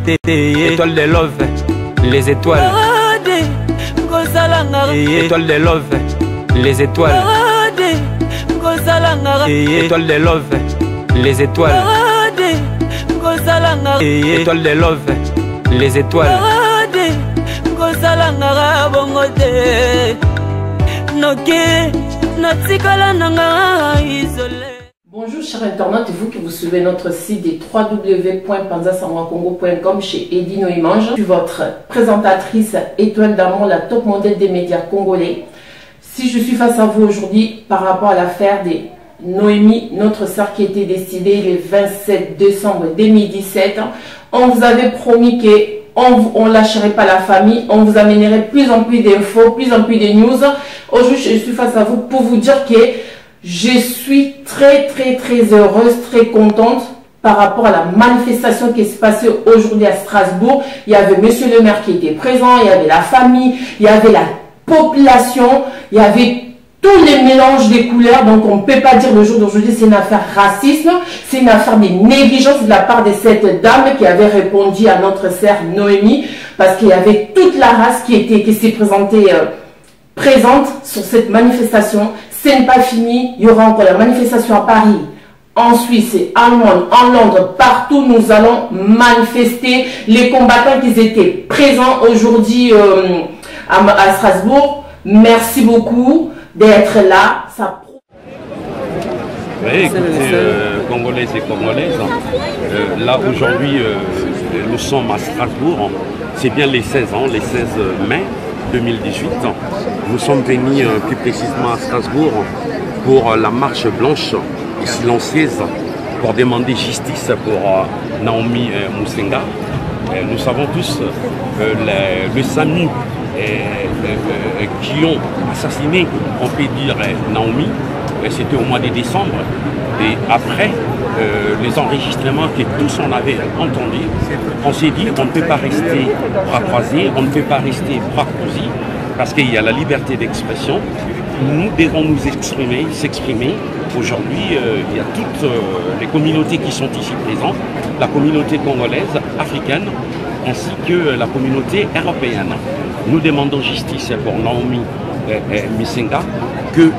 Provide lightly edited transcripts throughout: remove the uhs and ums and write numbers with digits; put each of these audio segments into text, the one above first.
Étoile de love, les étoiles. Étoile de love, les étoiles. Étoile de love, les étoiles. Étoile de love, les étoiles. Bonjour chers internautes et vous qui vous suivez notre site des www.panzasamwakongo.com chez Edino Imange. Je suis votre présentatrice étoile d'amour, la top modèle des médias congolais. Si je suis face à vous aujourd'hui par rapport à l'affaire de Noémie, notre sœur qui était décédée le 27 décembre 2017, on vous avait promis qu'on ne lâcherait pas la famille, on vous amènerait plus en plus d'infos, plus en plus de news. Aujourd'hui, je suis face à vous pour vous dire que je suis très heureuse, très contente par rapport à la manifestation qui s'est passée aujourd'hui à Strasbourg. Il y avait monsieur le maire qui était présent, il y avait la famille, il y avait la population, il y avait tous les mélanges des couleurs. Donc on ne peut pas dire le jour d'aujourd'hui c'est une affaire racisme, c'est une affaire de négligence de la part de cette dame qui avait répondu à notre sœur Noémie, parce qu'il y avait toute la race qui s'est présentée présente sur cette manifestation. Ce n'est pas fini, il y aura encore la manifestation à Paris, en Suisse, en Londres, partout nous allons manifester. Les combattants qui étaient présents aujourd'hui à Strasbourg, merci beaucoup d'être là. Ça... Oui, écoutez, Congolaises et Congolaises, là aujourd'hui nous sommes à Strasbourg, c'est bien les 16 ans, les 16 mai 2018. Nous sommes venus plus précisément à Strasbourg pour la marche blanche et silencieuse pour demander justice pour Naomi Musenga. Nous savons tous le SAMU qui ont assassiné, on peut dire, Naomi. C'était au mois de décembre. Et après les enregistrements que tous on avait entendus, on s'est dit on ne peut pas rester bras croisés, on ne peut pas rester bras cousus, parce qu'il y a la liberté d'expression. Nous devons nous s'exprimer. Aujourd'hui, il y a toutes les communautés qui sont ici présentes, la communauté congolaise, africaine, ainsi que la communauté européenne. Nous demandons justice pour Naomi Musenga, que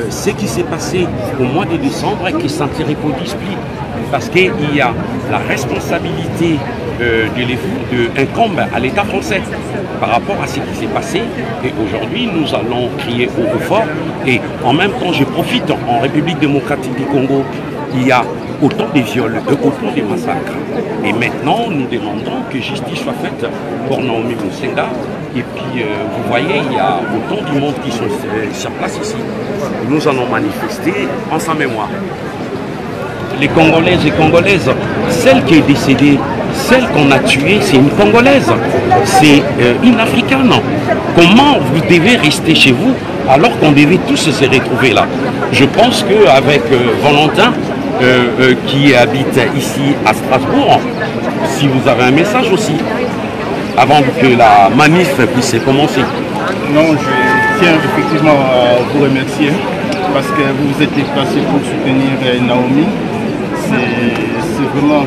ce qui s'est passé au mois de décembre et qui s'en reproduise plus, parce qu'il y a la responsabilité incombe à l'État français par rapport à ce qui s'est passé. Et aujourd'hui nous allons crier haut et fort. Et en même temps je profite, en République démocratique du Congo il y a autant de viols, autant de massacres. Et maintenant nous demandons que justice soit faite pour Naomi Musenga. Et puis vous voyez, il y a autant du monde qui sont sur place ici. Nous allons manifester en sa mémoire. Les Congolaises et Congolaises, celle qui est décédée, celle qu'on a tuée, c'est une Congolaise, c'est une Africaine. Comment vous devez rester chez vous alors qu'on devait tous se retrouver là? Je pense qu'avec Valentin, qui habite ici à Strasbourg, si vous avez un message aussi, avant que la manif puisse commencer. Non, je tiens effectivement à vous remercier parce que vous vous êtes déplacé pour soutenir Naomi. C'est vraiment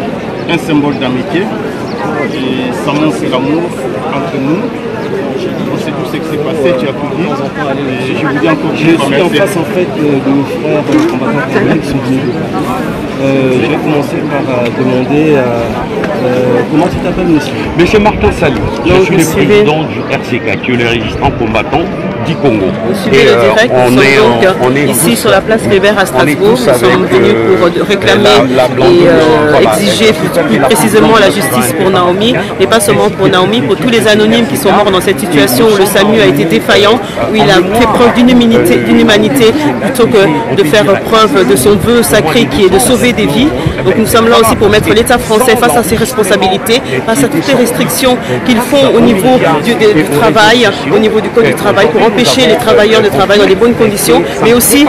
un symbole d'amitié et ça montre l'amour entre nous. On sait tout ce qui s'est passé, tu as tout dit. Et je vous dis encore je suis en face en fait de nos frères combattants congolais qui sont venus. Je vais commencer par demander comment tu t'appelles, monsieur? Monsieur Martin Sali, je suis le président du RCK, qui est le résistant combattant du Congo. Vous suivez le direct, on est ici sur la place Weber à Strasbourg. Nous sommes venus pour réclamer et exiger plus précisément la justice pour Naomi, et pas seulement pour Naomi, pour tous les anonymes qui sont morts dans cette situation où le SAMU a été défaillant, où il a fait preuve d'humanité plutôt que de faire preuve de son vœu sacré qui est de sauver des vies. Donc nous sommes là aussi pour mettre l'État français face à ses responsabilités, face à toutes les restrictions qu'ils font au niveau du travail, au niveau du code du travail, pour empêcher les travailleurs de travailler dans des bonnes conditions, mais aussi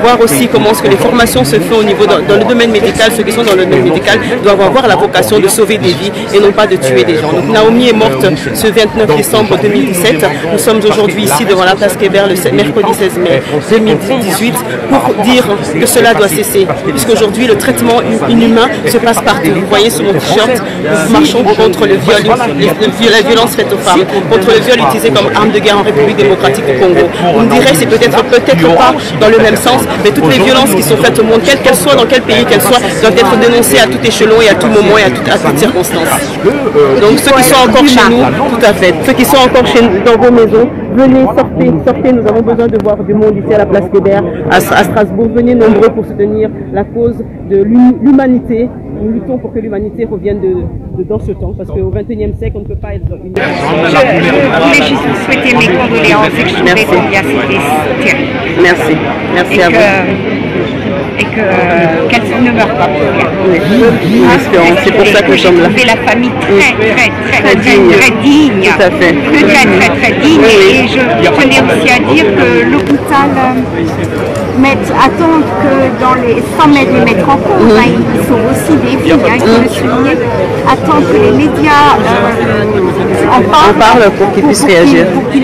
voir aussi comment est-ce que les formations se font au niveau dans le domaine médical. Ceux qui sont dans le domaine médical doivent avoir la vocation de sauver des vies et non pas de tuer des gens. Donc Naomi est morte ce 29 décembre 2017. Nous sommes aujourd'hui ici devant la place Weber le mercredi 16 mai 2018 pour dire que cela doit cesser, puisqu'aujourd'hui le traitement inhumain se passe partout. Vous voyez sur mon t-shirt, nous marchons contre le viol, la violence faite aux femmes, contre le viol utilisé comme arme de guerre en République démocratique du Congo. On dirait que c'est peut-être pas dans le même sens, mais toutes les violences qui sont faites au monde, quelles qu'elles soient, dans quel pays qu'elles soient, doivent être dénoncées à tout échelon et à tout moment et à toute circonstance. Donc ceux qui sont encore chez nous, tout à fait, ceux qui sont encore dans vos maisons, venez, sortez, nous avons besoin de voir du monde ici à la place Kléber, à Strasbourg. Venez nombreux pour soutenir la cause de l'humanité. Nous luttons pour que l'humanité revienne dans ce temps, parce qu'au XXIe siècle, on ne peut pas être une... Je voulais juste vous souhaiter mes condoléances et que je trouvais combien c'était terrible. Merci. Merci à vous. Et qu'elle ne meure pas pour rien. Oui, c'est pour ça que nous sommes là. J'ai trouvé la famille très digne. Tout à fait. Très digne. Oui. Et je tenais aussi à dire que l'hôpital attend que dans les 100 mètres les mettre en cause, ils sont aussi des filles, il faut le souligner, attendent que les médias en parlent pour qu'ils puissent réagir. Et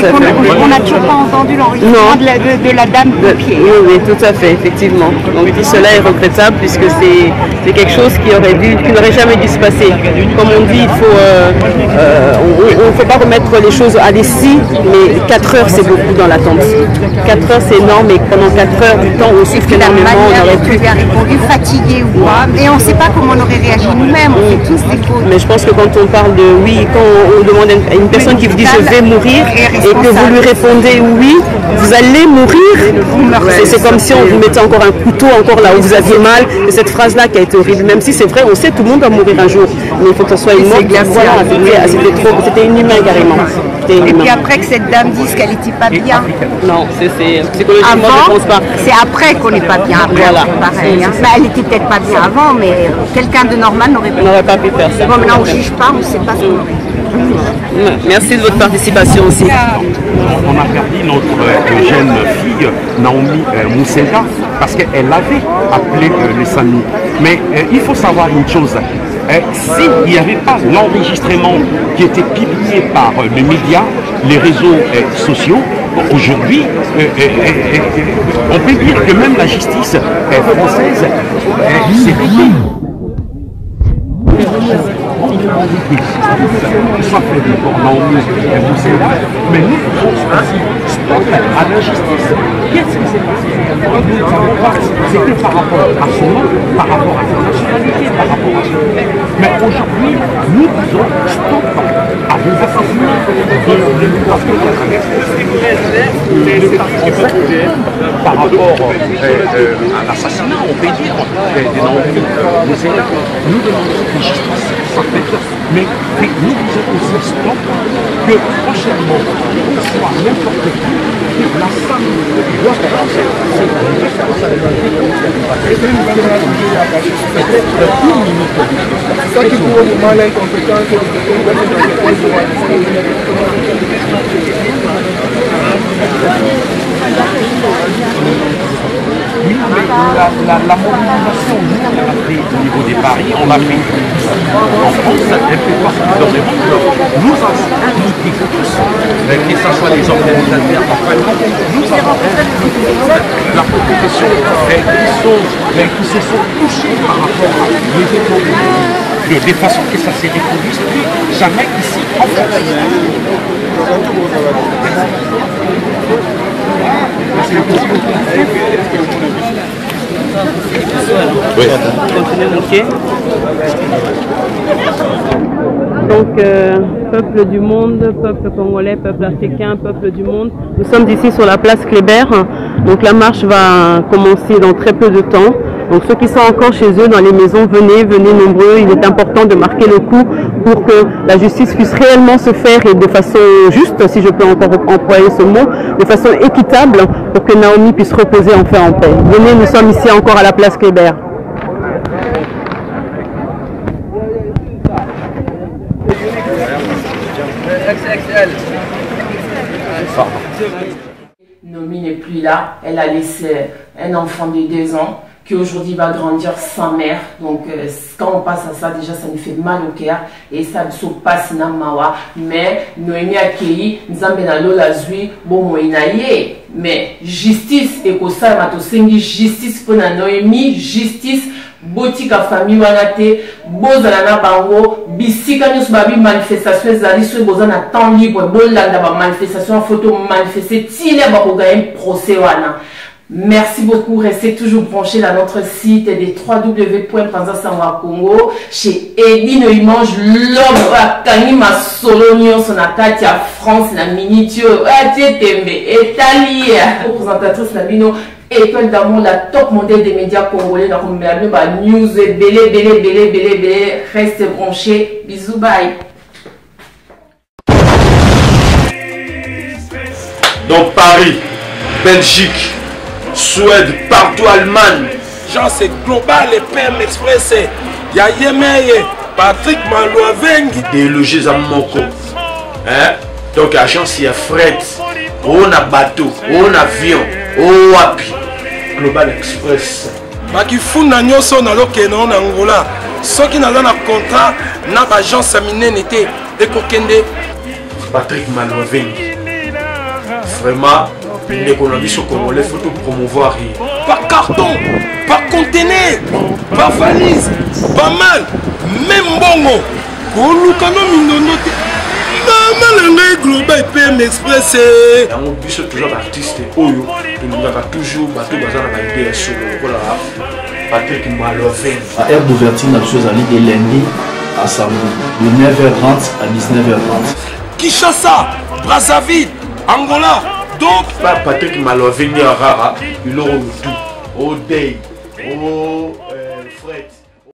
qu'on n'a toujours pas entendu l'enregistrement de la dame de pied. Oui, tout à fait, effectivement. Donc tout cela est regrettable puisque c'est quelque chose qui n'aurait jamais dû se passer. Comme on dit, on ne faut pas remettre les choses à l'essai, mais 4 heures c'est beaucoup dans l'attente. 4 heures c'est énorme et pendant 4 heures du temps aussi finalement on aurait pu... répondu fatigué ou quoi, et on ne sait pas comment on aurait réagi nous-mêmes, on fait tous des fautes. Mais je pense que quand on parle de quand on demande à une personne qui vous dit je vais mourir et que vous lui répondez oui, vous allez mourir, c'est comme si on vous mettait encore un couteau encore là où vous aviez mal. Et cette phrase-là qui a été horrible, même si c'est vrai, on sait tout le monde va mourir un jour, mais il faut que ce soit une mort. Voilà, c'était inhumain carrément. Et puis après que cette dame dise qu'elle n'était pas bien. Non, c'est psychologiquement je pense pas. C'est après qu'on n'est pas bien. Après, voilà. Pareil. Elle n'était peut-être pas bien avant, mais quelqu'un de normal n'aurait pas pu faire ça. Bon, maintenant on ne juge pas, on ne sait pas ce qu'on aurait pu. Merci de votre participation aussi. On a perdu notre jeune fille, Naomi Moussenda, parce qu'elle avait appelé le SAMU. Mais il faut savoir une chose. S'il n'y avait pas l'enregistrement qui était publié par les médias, les réseaux sociaux, aujourd'hui, on peut dire que même la justice française s'est payée. Ça fait pour Naomi Moussenda, mais nous faisons aussi stop à la justice. Qu'est-ce qui s'est passé? Vous ne savez pas, c'était par rapport à son nom, par rapport à sa nationalité, par rapport à son père. Mais aujourd'hui, nous disons stop à des assassinats par rapport à l'assassinat, on peut dire, de Naomi Moussenda. Nous demandons que justice soit faite. Mais nous disons aussi stop que prochainement, soit n'importe qui, la famille doit faire ça qui pour le moment l'incompétence oui, mais la mobilisation, nous, on l'a fait au niveau des paris, on l'a fait en France, un peu partout dans le monde. Nous avons impliqué tous, que ce soit les organisateurs, nous avons impliqué la population qui se sont touchés par rapport à l'événement de façon que ça s'est reproduit plus jamais ici en France. Oui. Donc, peuple du monde, peuple congolais, peuple africain, peuple du monde, nous sommes ici sur la place Kléber. Donc la marche va commencer dans très peu de temps. Donc ceux qui sont encore chez eux dans les maisons, venez nombreux. Il est important de marquer le coup pour que la justice puisse réellement se faire et de façon juste, si je peux encore employer ce mot, de façon équitable pour que Naomi puisse reposer enfin en paix. Venez, nous sommes ici encore à la place Kléber. Naomi n'est plus là, elle a laissé un enfant de 2 ans qui aujourd'hui va grandir sans mère. Donc quand on passe à ça, déjà ça nous fait mal au cœur et ça se passe na mawa. Mais Noémie a accueilli Nzambe na lola zui bon moinaye. mais justice et que ça m'a justice pour la Noémie, justice botika famille wanate bozala na bango bisika nyos babi manifestation ezali so bozana temps libre bolanda ba manifestation photo manifester tile ba ko gagner procès wana. Merci beaucoup, restez toujours branchés dans notre site des www.panzasanwa-congo chez Eddie Noimange, l'homme à Kanima Solonio, son attaque à France, la minitio, à Tietembe, Italie, représentatrice Nabino, École d'amour, la top modèle des médias congolais, dans le news, belé, restez branchés, bisous, bye. Donc Paris, Belgique, Suède, partout Allemagne. Genre c'est global et PM Express. Il y a Yemeye, Patrick Malouavengi. Délogés à Moko. Hein? Donc agence il y a fret, on a bateau, on a avion, on a api. Global Express. Baki funa nyoso na lokeno na Angola. Soki na na contrat na agence minene te ekokende. Patrick Malouavengi. Vraiment. L'économie sur Congolais, il faut tout promouvoir. Par carton, par conteneur, par valise, pas mal, même bongo. Global PM Express. On bus toujours artiste Oyo, nous avons toujours bateau bazar na idée sur le Patrick Malouavengi. À heure d'ouverture, la chose allait de lundi à samedi, de 9h30 à 19h30. Kinshasa, Brazzaville, Angola. Donc, Patrick Malouavengi à Rara, il aura le tout. Au day, au